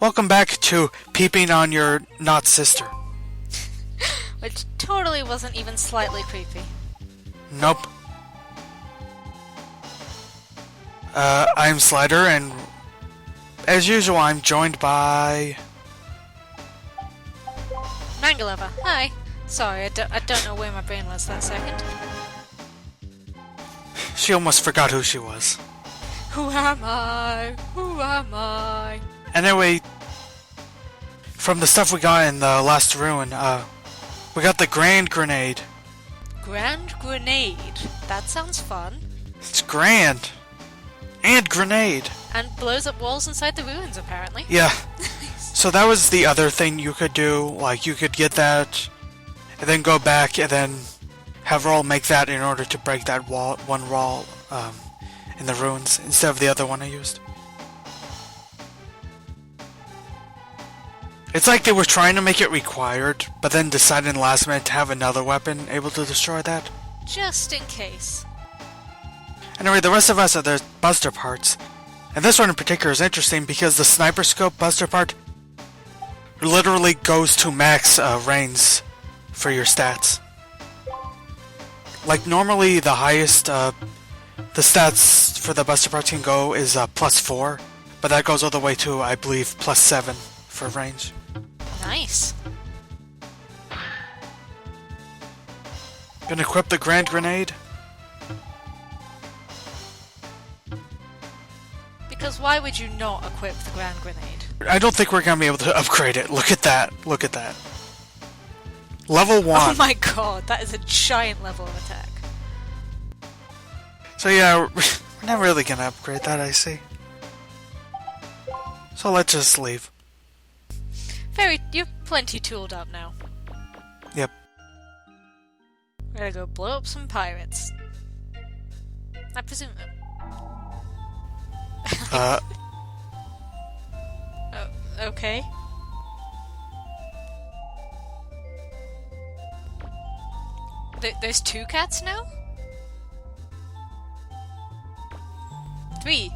Welcome back to peeping on your not sister. Which totally wasn't even slightly creepy. Nope. I'm Slider, and as usual, I'm joined by... Manga Lover, hi. Sorry, I don't know where my brain was that second. She almost forgot who she was. Who am I? Who am I? Anyway, from the stuff we got in the last ruin, we got the Grand Grenade. Grand Grenade? That sounds fun. It's grand. And grenade. And blows up walls inside the ruins, apparently. Yeah. So that was the other thing you could do. Like, you could get that, and then go back, and then have Roll make that in order to break that one wall in the ruins, instead of the other one I used. It's like they were trying to make it required, but then decided in the last minute to have another weapon able to destroy that. Just in case. Anyway, the rest of us are the buster parts. And this one in particular is interesting because the sniper scope buster part literally goes to max range for your stats. Like normally the highest the stats for the buster parts can go is +4, but that goes all the way to, I believe, +7 for range. Nice. Gonna equip the Grand Grenade. Because why would you not equip the Grand Grenade? I don't think we're gonna be able to upgrade it. Look at that. Look at that. Level 1. Oh my god, that is a giant level of attack. So yeah, we're not really gonna upgrade that, I see. So let's just leave. You're plenty tooled up now. Yep. We're gonna go blow up some pirates. I presume... Oh, okay. There's 2 cats now? 3.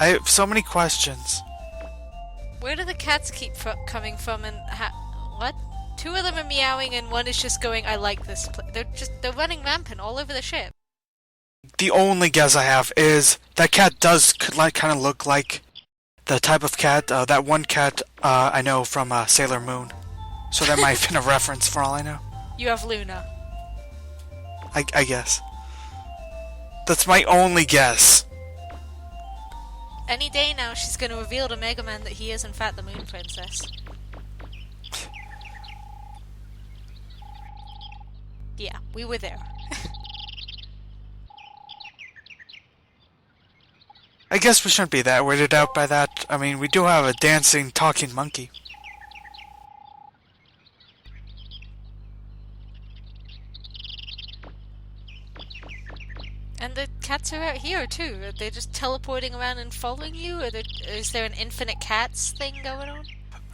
I have so many questions. Where do the cats keep coming from and what? 2 of them are meowing and one is just going, I like this place. They're running rampant all over the ship. The only guess I have is that cat does kind of look like the type of cat, that one cat I know from Sailor Moon. So that might have been a reference for all I know. You have Luna. I guess. That's my only guess. Any day now she's going to reveal to MegaMan that he is in fact the Moon Princess. Yeah, we were there. I guess we shouldn't be that weirded out by that. I mean, we do have a dancing, talking monkey. And the cats are out here too. Are they just teleporting around and following you? Is there an infinite cats thing going on?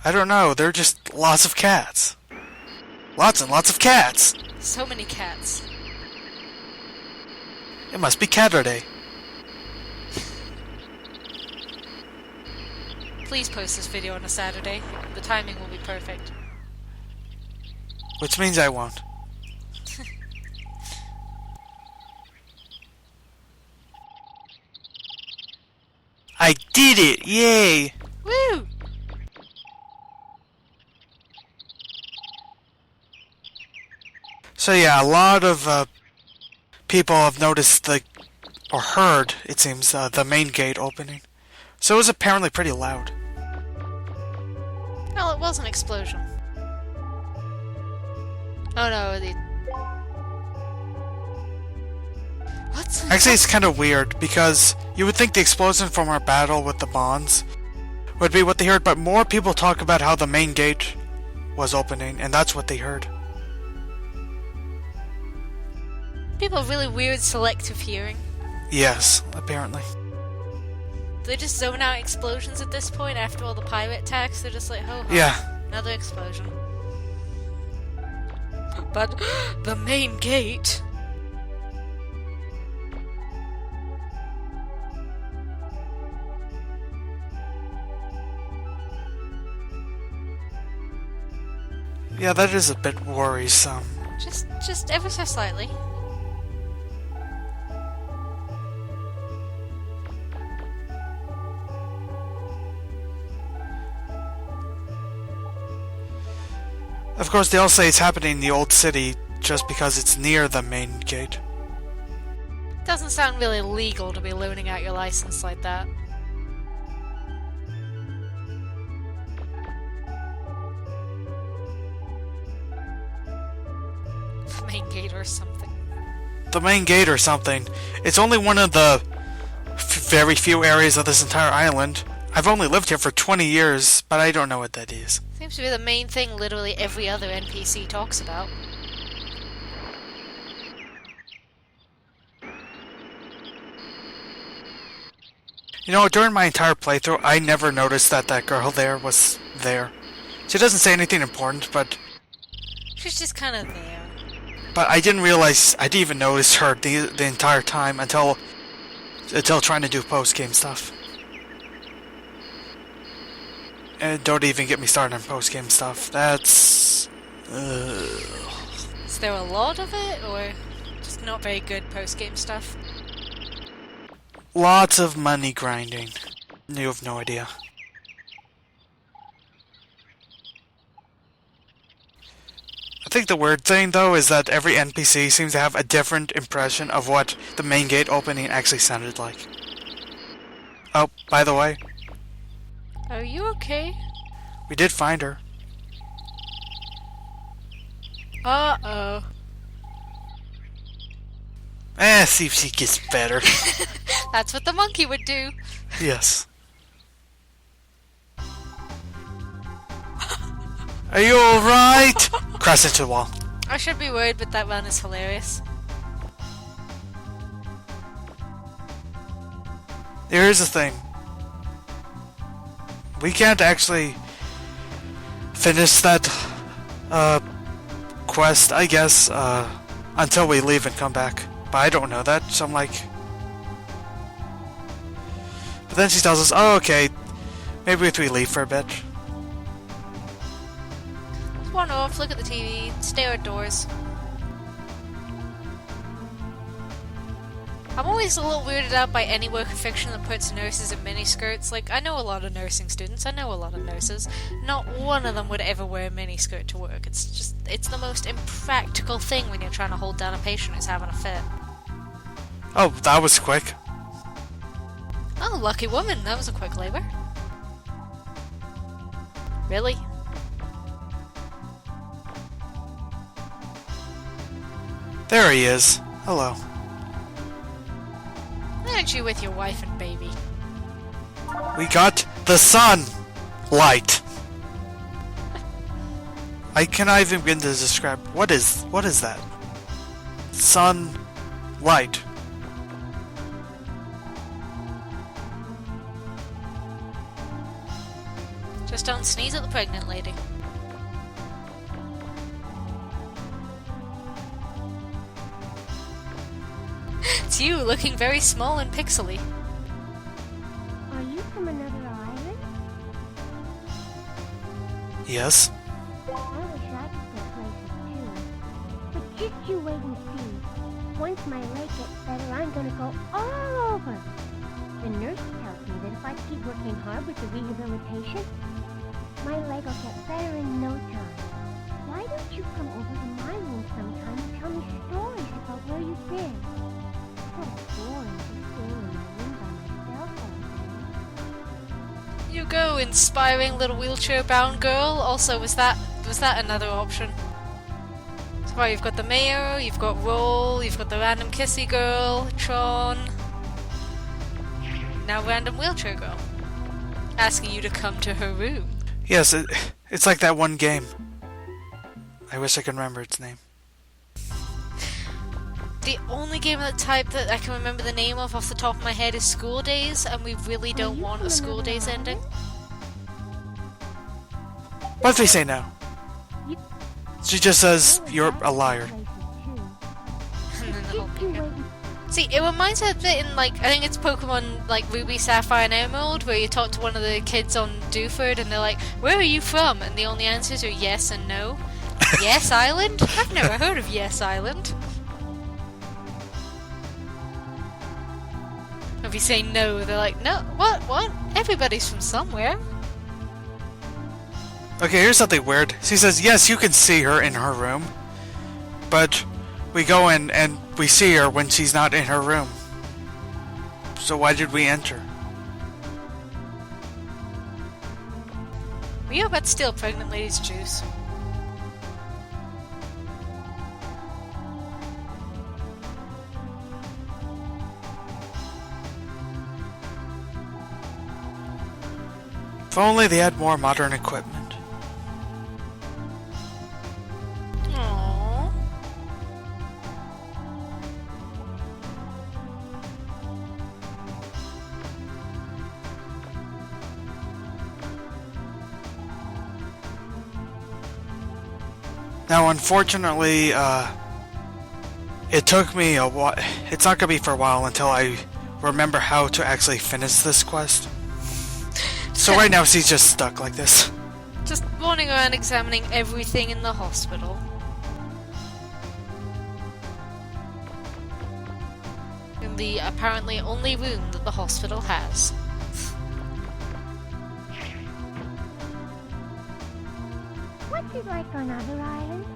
I don't know, they're just lots of cats. Lots and lots of cats! So many cats. It must be Catterday. Please post this video on a Saturday. The timing will be perfect. Which means I won't. I did it! Yay! Woo! So yeah, a lot of people have noticed or heard, it seems, the main gate opening. So it was apparently pretty loud. Well, it was an explosion. Oh no, Actually, it's kind of weird, because you would think the explosion from our battle with the bonds would be what they heard, but more people talk about how the main gate was opening, and that's what they heard. People have really weird selective hearing. Yes, apparently. They just zone out explosions at this point after all the pirate attacks. They're just like, ho ho, Yeah. another explosion. But the main gate... Yeah, that is a bit worrisome. Just ever so slightly. Of course, they all say it's happening in the old city just because it's near the main gate. Doesn't sound really legal to be loaning out your license like that. The main gate or something. The main gate or something. It's only one of the very few areas of this entire island. I've only lived here for 20 years, but I don't know what that is. Seems to be the main thing literally every other NPC talks about. You know, during my entire playthrough, I never noticed that that girl there was there. She doesn't say anything important, but She's just kind of there. I didn't realize, I didn't even notice her the entire time until trying to do post-game stuff. And don't even get me started on post-game stuff. That's... Is there a lot of it, or just not very good post-game stuff? Lots of money grinding. You have no idea. I think the weird thing, though, is that every NPC seems to have a different impression of what the main gate opening actually sounded like. Oh, by the way, Are you okay? we did find her. Uh-oh. See if she gets better. That's what the monkey would do. Yes. Are you alright? Crash into the wall. I should be worried, but that run is hilarious. Here's the thing. We can't actually finish that quest, I guess, until we leave and come back. But I don't know that, so I'm like... But then she tells us, oh, okay, maybe if we leave for a bit. One off, look at the TV, stare at doors. I'm always a little weirded out by any work of fiction that puts nurses in miniskirts. Like, I know a lot of nursing students, I know a lot of nurses. Not one of them would ever wear a miniskirt to work. It's the most impractical thing when you're trying to hold down a patient who's having a fit. Oh, that was quick. Oh, lucky woman, that was a quick labor. Really? There he is. Hello. Aren't you with your wife and baby? We got the sun light. I cannot even begin to describe what is that? Sun light. Just don't sneeze at the pregnant lady. It's you, looking very small and pixely. Are you from another island? Yes. I wish I could go places too. But just you wait and see. Once my leg gets better, I'm gonna go all over. The nurse tells me that if I keep working hard with the rehabilitation, my leg will get better in no time. Why don't you come over to my room sometime and tell me stories about where you've been? So boring just staying in my room by myself all day. You go, inspiring little wheelchair-bound girl. Also, was that another option? So far, you've got the mayor, you've got Roll, you've got the random kissy girl, Tron. Now random wheelchair girl. Asking you to come to her room. Yes, it's like that one game. I wish I could remember its name. The only game of that type that I can remember the name of off the top of my head is School Days, and we really don't want a School Days ending. What if they say no? She just says, you're a liar. And then the whole thing goes. See, it reminds me of it in, like, I think it's Pokemon, like, Ruby, Sapphire, and Emerald, where you talk to one of the kids on Dewford, and they're like, where are you from? And the only answers are yes and no. Yes Island? I've never heard of Yes Island. If you say no, they're like, no, what? Everybody's from somewhere. Okay, here's something weird. She says, yes, you can see her in her room. But we go in and we see her when she's not in her room. So why did we enter? Were you about to steal pregnant lady's juice? If only they had more modern equipment. Aww. Now, unfortunately, it took me a while. It's not gonna be for a while until I remember how to actually finish this quest. So right now she's just stuck like this. Just running around examining everything in the hospital. In the apparently only room that the hospital has. What's it like on other islands?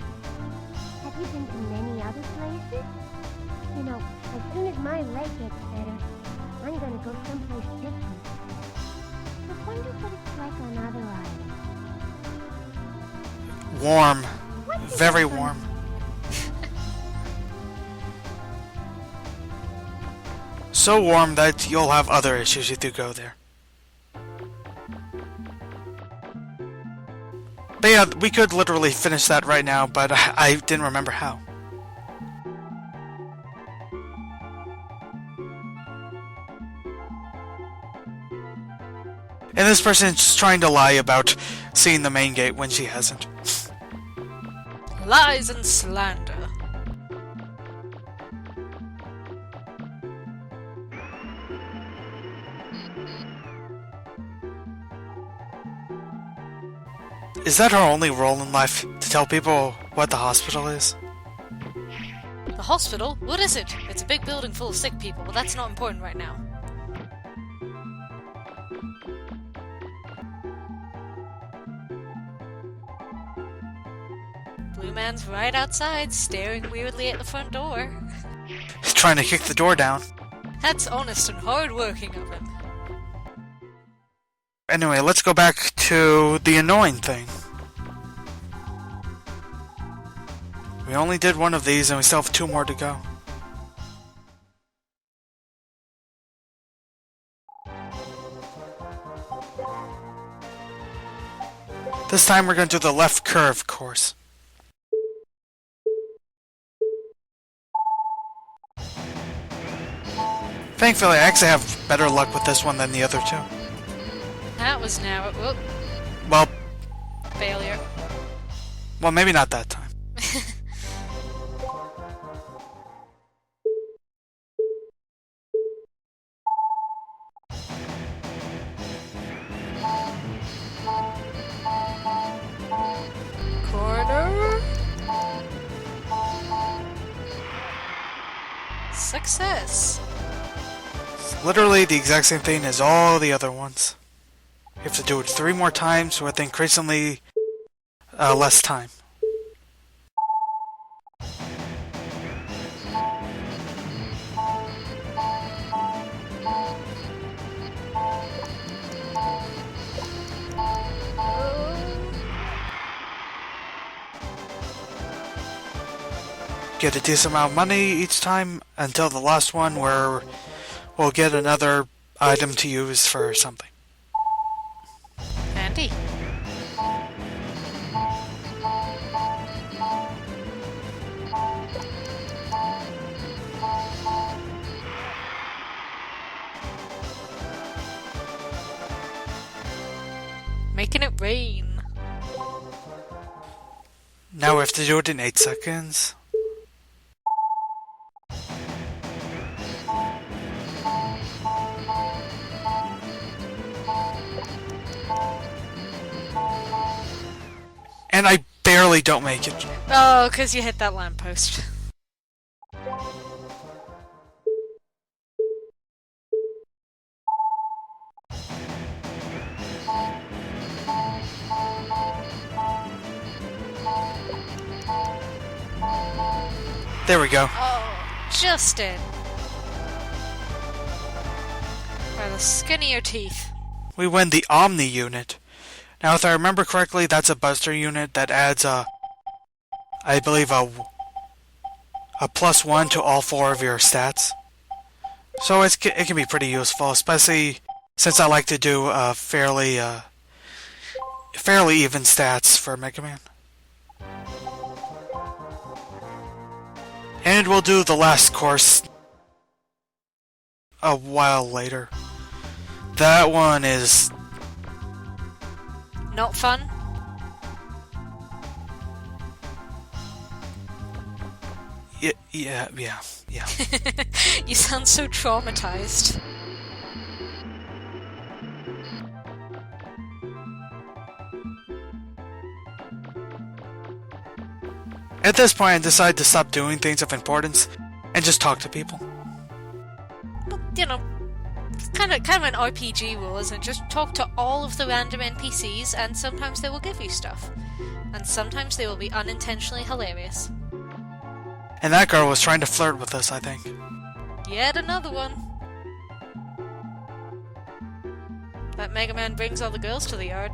Have you been to many other places? You know, as soon as my leg gets better, I'm gonna go someplace different. I wonder what it's like on other islands. Warm. What's it Very like on- warm. So warm that you'll have other issues if you go there. But yeah, we could literally finish that right now, but I didn't remember how. And this person's just trying to lie about seeing the main gate when she hasn't. Lies and slander. Is that her only role in life? To tell people what the hospital is? The hospital? What is it? It's a big building full of sick people, but that's not important right now. Blue Man's right outside, staring weirdly at the front door. He's trying to kick the door down. That's honest and hard-working of him. Anyway, let's go back to the annoying thing. We only did one of these and we still have 2 more to go. This time we're going to do the left curve course. Thankfully, I actually have better luck with this one than the other 2. That was narrow. Whoop. Well, Failure. maybe not that time. Corner. Success. It's literally the exact same thing as all the other ones. You have to do it 3 more times with increasingly less time. Get a decent amount of money each time until the last one where we'll get another item to use for something. Handy. Making it rain. Now we have to do it in 8 seconds. And I barely don't make it. Oh, because you hit that lamppost. There we go. Oh, just in. By the skin of your teeth. We win the Omni unit. Now, if I remember correctly, that's a Buster unit that adds I believe a +1 to all 4 of your stats. So it can be pretty useful, especially since I like to do fairly even stats for Mega Man. And we'll do the last course a while later. That one is not fun. Yeah. You sound so traumatized. At this point, I decide to stop doing things of importance and just talk to people. Well, you know, it's kind of an RPG rule, isn't it? Just talk to all of the random NPCs, and sometimes they will give you stuff. And sometimes they will be unintentionally hilarious. And that girl was trying to flirt with us, I think. Yet another one. That Mega Man brings all the girls to the yard.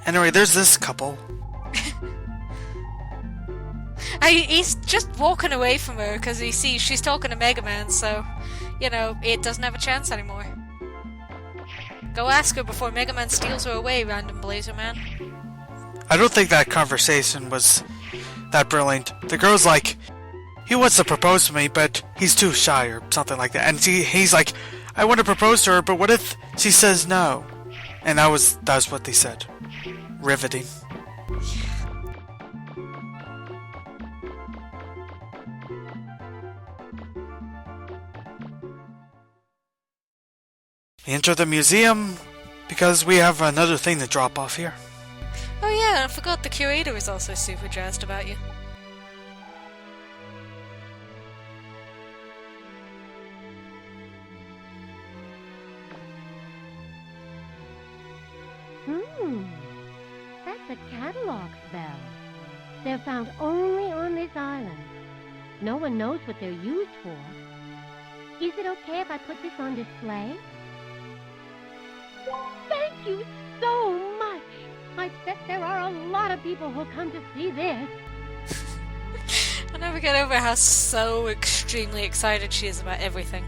Anyway, there's this couple. He's just walking away from her because he sees she's talking to Mega Man, so, you know, it doesn't have a chance anymore. Go ask her before Mega Man steals her away, random Blazer Man. I don't think that conversation was that brilliant. The girl's like, he wants to propose to me, but he's too shy or something like that. And he's like, I want to propose to her, but what if she says no? And that's what they said. Riveting. We enter the museum because we have another thing to drop off here. Oh yeah, I forgot the curator was also super jazzed about you. That's a catalog spell. They're found only on this island. No one knows what they're used for. Is it okay if I put this on display? Thank you so much! I bet there are a lot of people who'll come to see this. I never get over how so extremely excited she is about everything.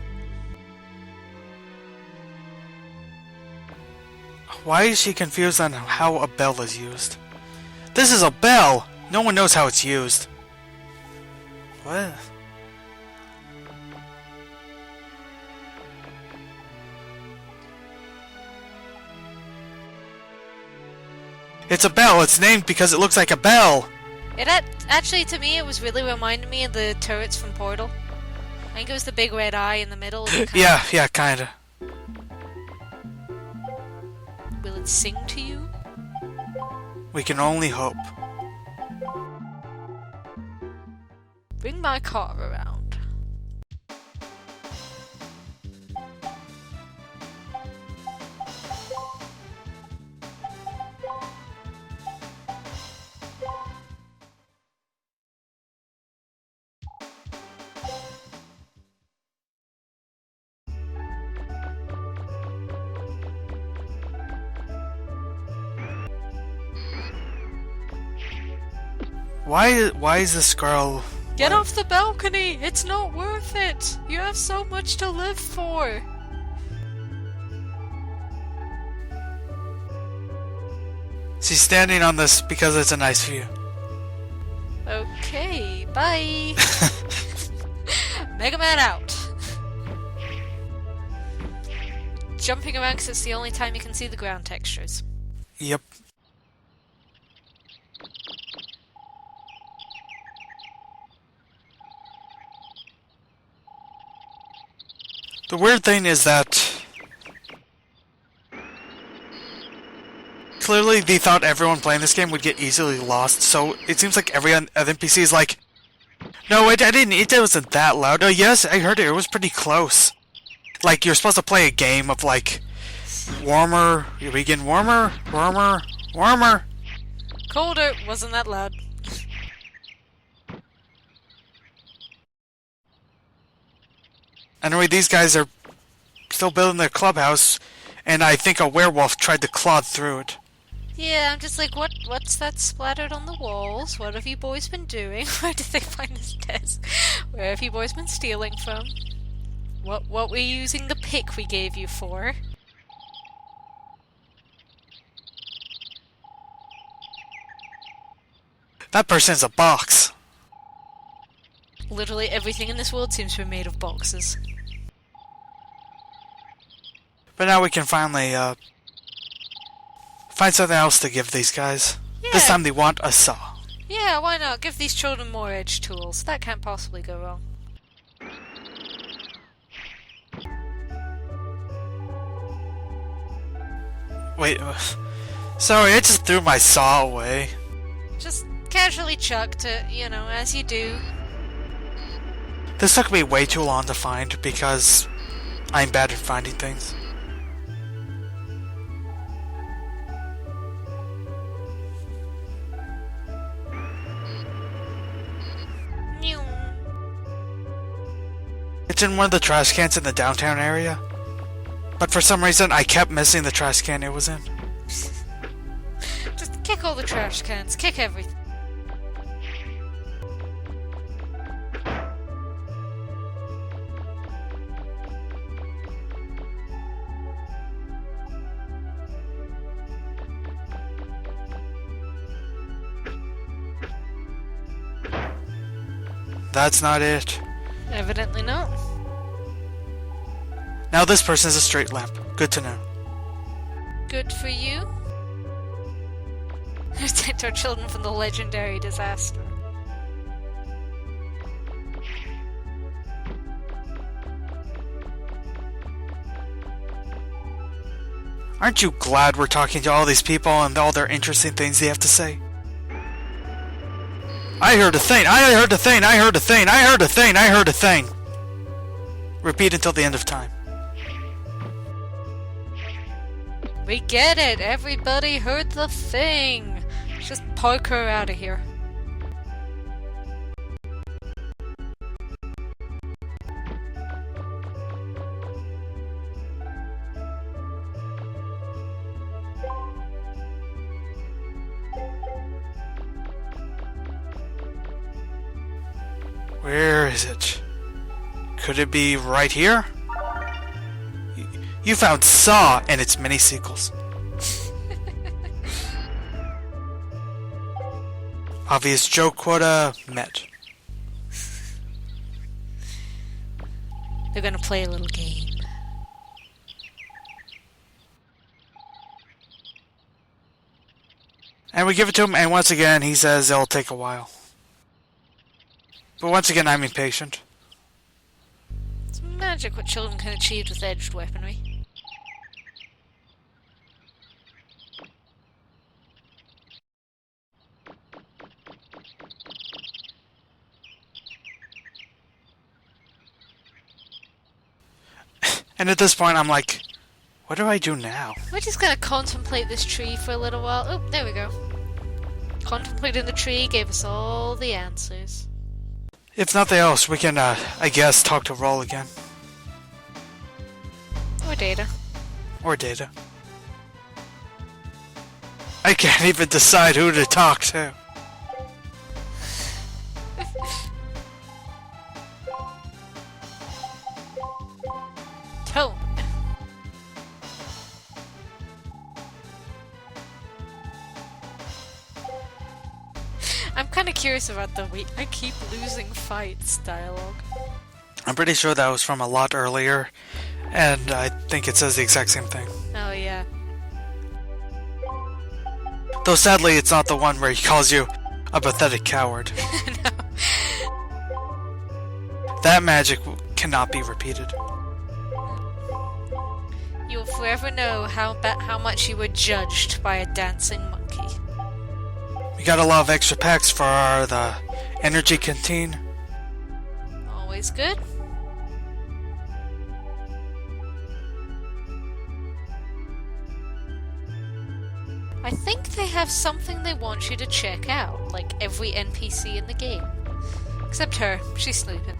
Why is she confused on how a bell is used? This is a bell! No one knows how it's used. What? It's a bell. It's named because it looks like a bell. Actually, to me, it was really reminding me of the turrets from Portal. I think it was the big red eye in the middle. Yeah, kinda. Will it sing to you? We can only hope. Bring my car around. Why is this girl... Get off the balcony! It's not worth it! You have so much to live for! She's standing on this because it's a nice view. Okay, bye! Mega Man out! Jumping around because it's the only time you can see the ground textures. Yep. The weird thing is that clearly they thought everyone playing this game would get easily lost, so it seems like every other NPC is like, no, I didn't, it wasn't that loud. Oh yes, I heard it was pretty close. Like, you're supposed to play a game of like, warmer, you begin warmer, warmer, warmer. Colder, wasn't that loud. Anyway, these guys are still building their clubhouse, and I think a werewolf tried to claw through it. Yeah, I'm just like, what's that splattered on the walls? What have you boys been doing? Where did they find this desk? Where have you boys been stealing from? What were you using the pick we gave you for? That person's a box. Literally everything in this world seems to be made of boxes. But now we can finally, find something else to give these guys. Yeah. This time they want a saw. Yeah, why not? Give these children more edge tools. That can't possibly go wrong. Wait, sorry, I just threw my saw away. Just casually chucked it, you know, as you do. This took me way too long to find because I'm bad at finding things. Meow. It's in one of the trash cans in the downtown area. But for some reason, I kept missing the trash can it was in. Just kick all the trash cans. Kick everything. That's not it. Evidently not. Now this person is a street lamp. Good to know. Good for you. Protect our children from the legendary disaster. Aren't you glad we're talking to all these people and all their interesting things they have to say? I heard a thing, I heard a thing, I heard a thing, I heard a thing, I heard a thing. Repeat until the end of time. We get it! Everybody heard the thing! Just poke her out of here. Where is it? Could it be right here? You found Saw and its mini sequels. Obvious joke quota met. They're gonna play a little game. And we give it to him, and once again he says it'll take a while. But once again, I'm impatient. It's magic what children can achieve with edged weaponry. And at this point, I'm like, what do I do now? We're just gonna contemplate this tree for a little while. Oh, there we go. Contemplating the tree gave us all the answers. If nothing else, we can, I guess, talk to Roll again. Or Data. Or Data. I can't even decide who to talk to. Tone. I'm kind of curious about the I keep losing fights dialogue. I'm pretty sure that was from a lot earlier, and I think it says the exact same thing. Oh yeah. Though sadly, it's not the one where he calls you a pathetic coward. No. That magic cannot be repeated. forever know how much you were judged by a dancing monkey. We got a lot of extra packs for the energy canteen. Always good. I think they have something they want you to check out, like every NPC in the game. Except her, she's sleeping.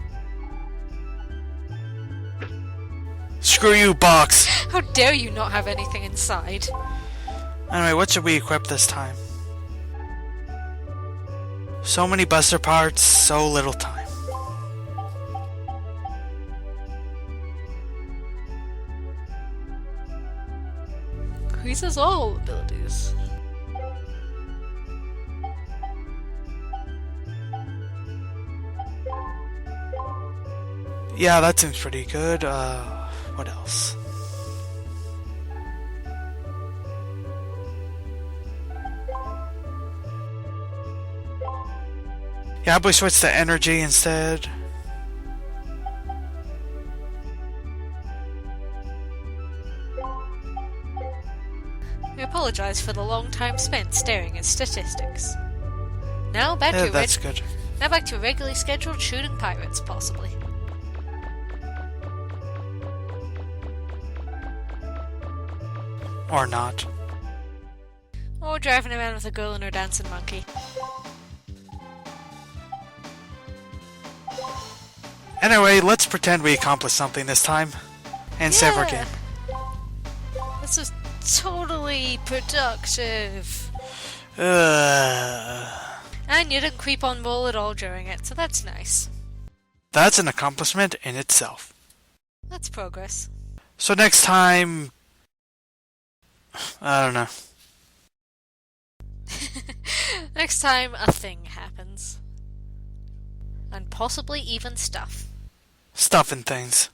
Screw you, box! How dare you not have anything inside? Anyway, what should we equip this time? So many buster parts, so little time. Increases all abilities. Yeah, that seems pretty good. What else? Yeah, I probably switch to energy instead. We apologize for the long time spent staring at statistics. Now back Yeah, to that's good. Now back to regularly scheduled shooting pirates, possibly. Or not. Or driving around with a girl and her dancing monkey. Anyway, let's pretend we accomplished something this time. And save our game. This was totally productive. And you didn't creep on Bull at all during it, so that's nice. That's an accomplishment in itself. That's progress. So next time... I don't know. Next time, a thing happens. And possibly even stuff. Stuff and things.